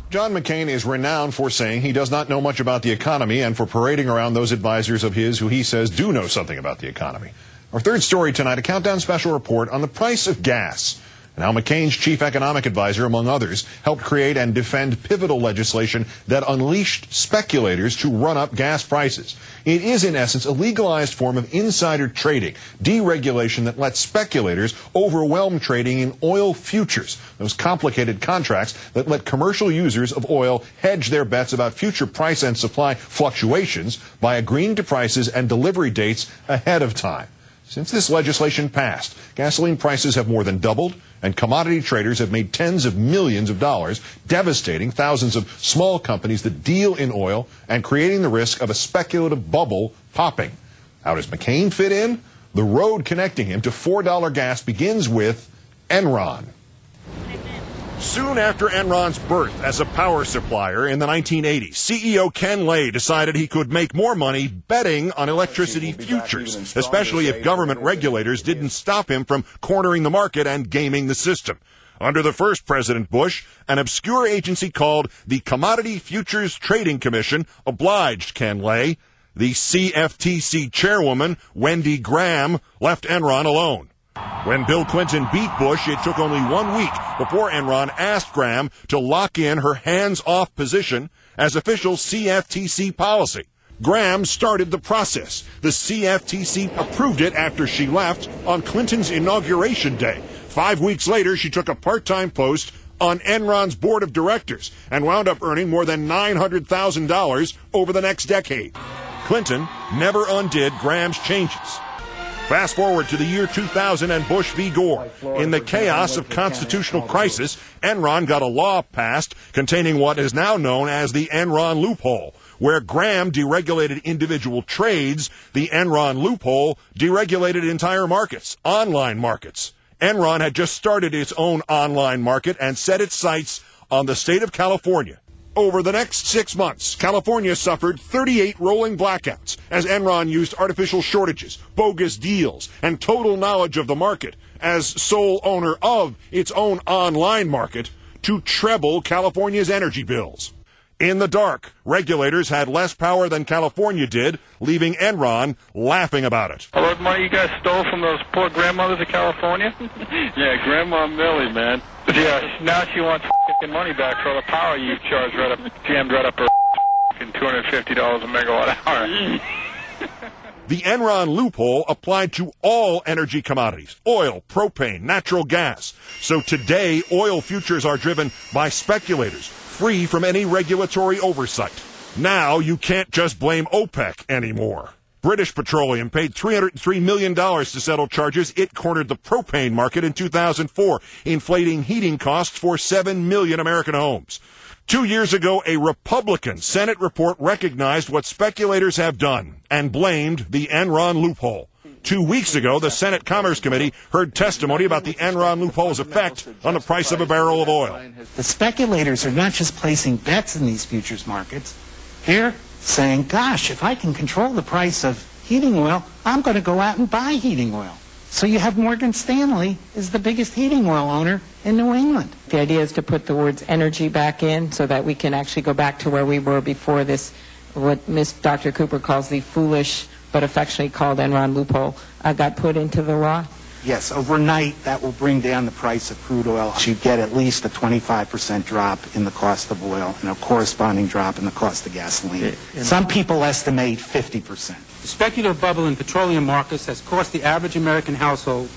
John McCain is renowned for saying he does not know much about the economy and for parading around those advisors of his who he says do know something about the economy. Our third story tonight, a countdown special report on the price of gas and how McCain's chief economic advisor, among others, helped create and defend pivotal legislation that unleashed speculators to run up gas prices. It is, in essence, a legalized form of insider trading, deregulation that lets speculators overwhelm trading in oil futures, those complicated contracts that let commercial users of oil hedge their bets about future price and supply fluctuations by agreeing to prices and delivery dates ahead of time. Since this legislation passed, gasoline prices have more than doubled, and commodity traders have made tens of millions of dollars, devastating thousands of small companies that deal in oil and creating the risk of a speculative bubble popping. How does McCain fit in? The road connecting him to $4 gas begins with Enron. Soon after Enron's birth as a power supplier in the 1980s, CEO Ken Lay decided he could make more money betting on electricity futures, especially if government regulators didn't stop him from cornering the market and gaming the system. Under the first President Bush, an obscure agency called the Commodity Futures Trading Commission obliged Ken Lay. The CFTC chairwoman, Wendy Graham, left Enron alone. When Bill Clinton beat Bush, it took only 1 week before Enron asked Graham to lock in her hands-off position as official CFTC policy. Graham started the process. The CFTC approved it after she left on Clinton's inauguration day. 5 weeks later, she took a part-time post on Enron's board of directors and wound up earning more than $900,000 over the next decade. Clinton never undid Graham's changes. Fast forward to the year 2000 and Bush v. Gore. In the chaos of constitutional crisis, Enron got a law passed containing what is now known as the Enron Loophole. Where Graham deregulated individual trades, the Enron Loophole deregulated entire markets, online markets. Enron had just started its own online market and set its sights on the state of California. Over the next 6 months, California suffered 38 rolling blackouts as Enron used artificial shortages, bogus deals, and total knowledge of the market as sole owner of its own online market to treble California's energy bills. In the dark, regulators had less power than California did, leaving Enron laughing about it. All that money you guys stole from those poor grandmothers of California? Yeah, Grandma Millie, man. Yeah, now she wants f***ing money back for all the power you charged right up, jammed right up her f***ing $250 a megawatt hour. The Enron loophole applied to all energy commodities, oil, propane, natural gas. So today, oil futures are driven by speculators, free from any regulatory oversight. Now you can't just blame OPEC anymore. British Petroleum paid $303 million to settle charges it cornered the propane market in 2004, inflating heating costs for 7 million American homes. 2 years ago, a Republican Senate report recognized what speculators have done and blamed the Enron loophole. 2 weeks ago, the Senate Commerce Committee heard testimony about the Enron loophole's effect on the price of a barrel of oil. The speculators are not just placing bets in these futures markets. They're saying, gosh, if I can control the price of heating oil, I'm going to go out and buy heating oil. So you have Morgan Stanley is the biggest heating oil owner in New England. The idea is to put the words energy back in so that we can actually go back to where we were before this, what Dr. Cooper calls the foolish but affectionately called Enron loophole, got put into the law? Yes, overnight that will bring down the price of crude oil. You get at least a 25% drop in the cost of oil and a corresponding drop in the cost of gasoline. Some people estimate 50%. The speculative bubble in petroleum markets has cost the average American household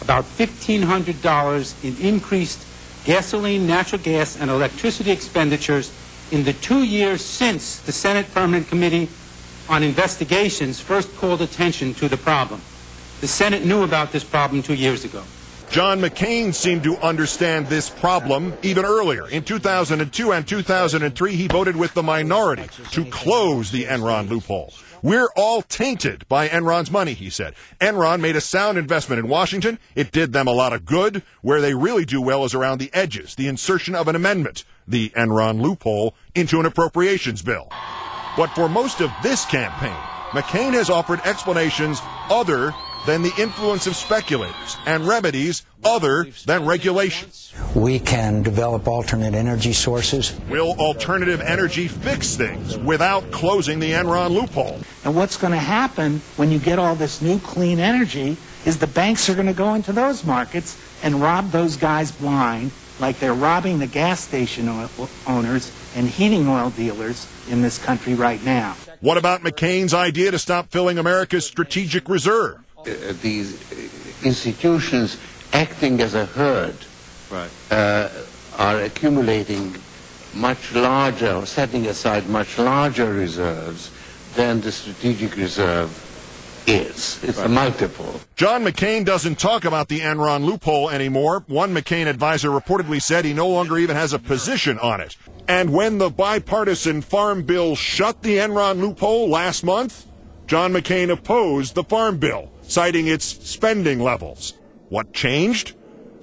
about $1,500 in increased gasoline, natural gas, and electricity expenditures in the 2 years since the Senate Permanent Committee on Investigations first called attention to the problem. The Senate knew about this problem 2 years ago. John McCain seemed to understand this problem even earlier. In 2002 and 2003, he voted with the minority to close the Enron loophole. We're all tainted by Enron's money, he said. Enron made a sound investment in Washington. It did them a lot of good. Where they really do well is around the edges, the insertion of an amendment, the Enron loophole, into an appropriations bill. But for most of this campaign, McCain has offered explanations other than the influence of speculators and remedies other than regulation. We can develop alternate energy sources. Will alternative energy fix things without closing the Enron loophole? And what's going to happen when you get all this new clean energy is the banks are going to go into those markets and rob those guys blind, like they're robbing the gas station owners and heating oil dealers in this country right now. What about McCain's idea to stop filling America's strategic reserve? These institutions acting as a herd are accumulating much larger, or setting aside much larger reserves than the strategic reserve is. It's a multiple. John McCain doesn't talk about the Enron loophole anymore. One McCain advisor reportedly said he no longer even has a position on it. And when the bipartisan farm bill shut the Enron loophole last month, John McCain opposed the farm bill, citing its spending levels. What changed?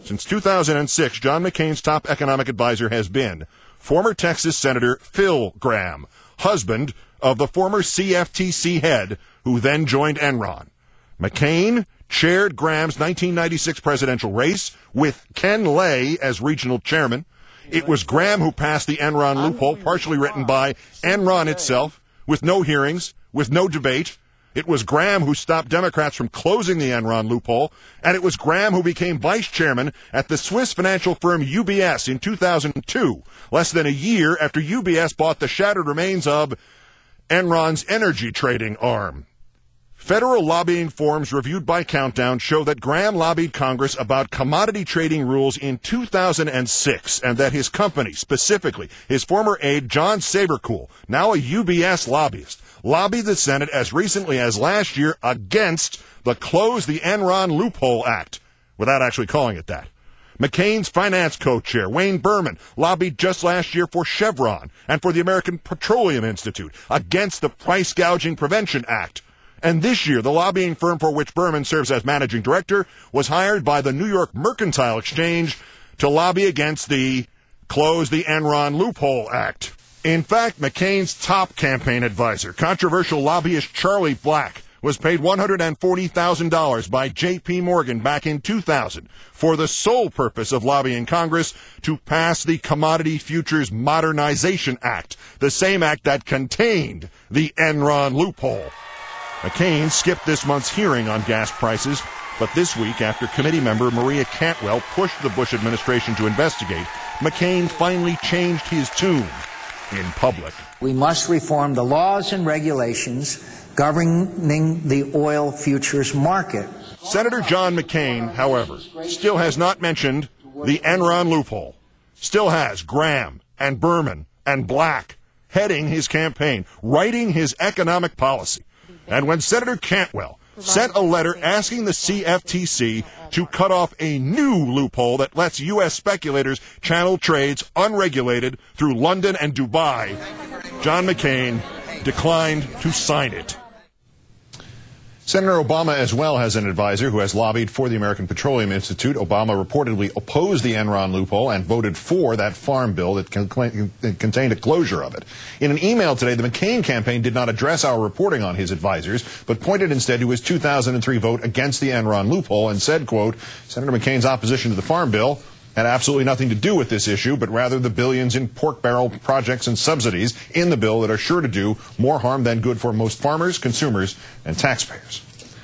Since 2006, John McCain's top economic advisor has been former Texas Senator Phil Gramm, husband of the former CFTC head who then joined Enron. McCain chaired Graham's 1996 presidential race with Ken Lay as regional chairman. It was Graham who passed the Enron loophole, partially written by Enron itself, with no hearings, with no debate. It was Graham who stopped Democrats from closing the Enron loophole, and it was Graham who became vice chairman at the Swiss financial firm UBS in 2002, less than a year after UBS bought the shattered remains of Enron's energy trading arm. Federal lobbying forms reviewed by Countdown show that Graham lobbied Congress about commodity trading rules in 2006, and that his company, specifically his former aide John Sabercool, now a UBS lobbyist, lobbied the Senate as recently as last year against the Close the Enron Loophole Act, without actually calling it that. McCain's finance co-chair, Wayne Berman, lobbied just last year for Chevron and for the American Petroleum Institute against the Price Gouging Prevention Act. And this year, the lobbying firm for which Berman serves as managing director was hired by the New York Mercantile Exchange to lobby against the Close the Enron Loophole Act. In fact, McCain's top campaign advisor, controversial lobbyist Charlie Black, was paid $140,000 by J.P. Morgan back in 2000 for the sole purpose of lobbying Congress to pass the Commodity Futures Modernization Act, the same act that contained the Enron loophole. McCain skipped this month's hearing on gas prices, but this week, after committee member Maria Cantwell pushed the Bush administration to investigate, McCain finally changed his tune in public. We must reform the laws and regulations governing the oil futures market. Senator John McCain, however, still has not mentioned the Enron loophole. Still has Graham and Berman and Black heading his campaign, writing his economic policy. And when Senator Cantwell sent a letter asking the CFTC to cut off a new loophole that lets U.S. speculators channel trades unregulated through London and Dubai, John McCain declined to sign it. Senator Obama as well has an advisor who has lobbied for the American Petroleum Institute. Obama reportedly opposed the Enron loophole and voted for that farm bill that contained a closure of it. In an email today, the McCain campaign did not address our reporting on his advisors, but pointed instead to his 2003 vote against the Enron loophole and said, quote, Senator McCain's opposition to the farm bill had absolutely nothing to do with this issue, but rather the billions in pork barrel projects and subsidies in the bill that are sure to do more harm than good for most farmers, consumers, and taxpayers.